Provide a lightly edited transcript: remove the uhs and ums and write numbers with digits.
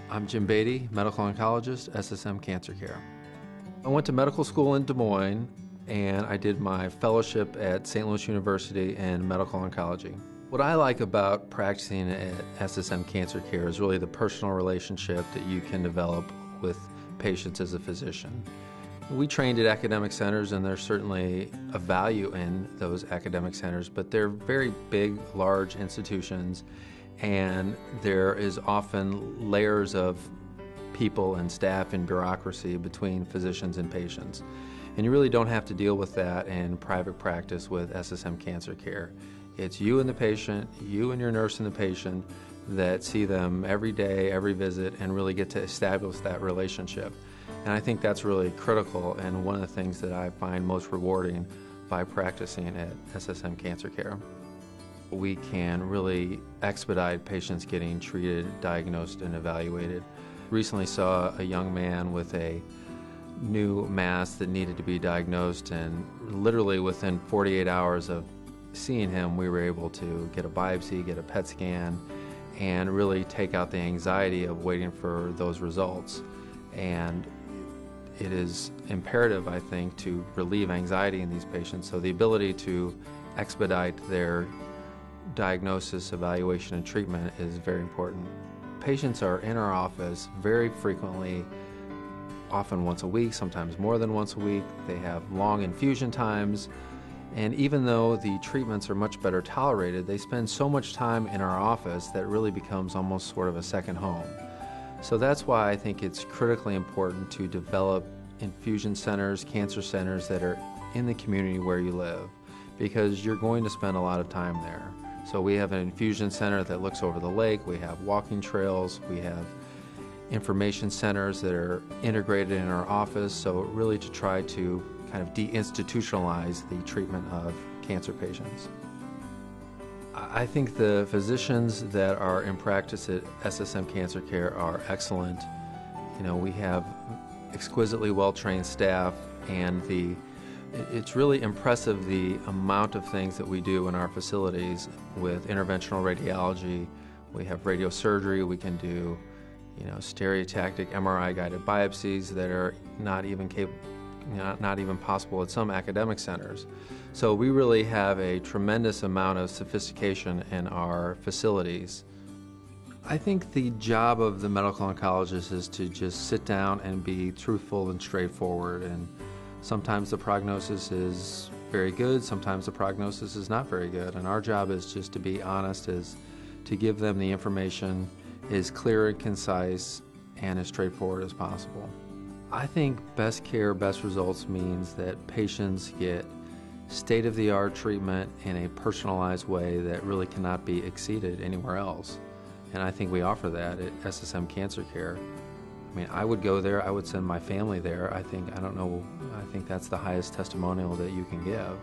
I'm Jim Beattie, medical oncologist, SSM Cancer Care. I went to medical school in Des Moines and I did my fellowship at St. Louis University in medical oncology. What I like about practicing at SSM Cancer Care is really the personal relationship that you can develop with patients as a physician. We trained at academic centers, and there's certainly a value in those academic centers, but they're very big, large institutions, and there is often layers of people and staff and bureaucracy between physicians and patients. And you really don't have to deal with that in private practice with SSM Cancer Care. It's you and the patient, you and your nurse and the patient that see them every day, every visit, and really get to establish that relationship. And I think that's really critical and one of the things that I find most rewarding by practicing at SSM Cancer Care. We can really expedite patients getting treated, diagnosed, and evaluated. Recently saw a young man with a new mass that needed to be diagnosed, and literally within 48 hours of seeing him, we were able to get a biopsy, get a PET scan, and really take out the anxiety of waiting for those results. And it is imperative, I think, to relieve anxiety in these patients, so the ability to expedite their diagnosis, evaluation, and treatment is very important. Patients are in our office very frequently, often once a week, sometimes more than once a week. They have long infusion times, and even though the treatments are much better tolerated, they spend so much time in our office that it really becomes almost sort of a second home. So that's why I think it's critically important to develop infusion centers, cancer centers that are in the community where you live, because you're going to spend a lot of time there. So we have an infusion center that looks over the lake, we have walking trails, we have information centers that are integrated in our office, so really to try to kind of deinstitutionalize the treatment of cancer patients. I think the physicians that are in practice at SSM Cancer Care are excellent. You know, we have exquisitely well-trained staff, and it's really impressive the amount of things that we do in our facilities with interventional radiology. We have radiosurgery, we can do, stereotactic MRI-guided biopsies that are not even possible at some academic centers. So we really have a tremendous amount of sophistication in our facilities. I think the job of the medical oncologist is to just sit down and be truthful and straightforward, and sometimes the prognosis is very good, sometimes the prognosis is not very good, and our job is just to be honest, is to give them the information as clear and concise and as straightforward as possible. I think best care, best results means that patients get state-of-the-art treatment in a personalized way that really cannot be exceeded anywhere else. And I think we offer that at SSM Cancer Care. I mean, I would go there, I would send my family there. I think that's the highest testimonial that you can give.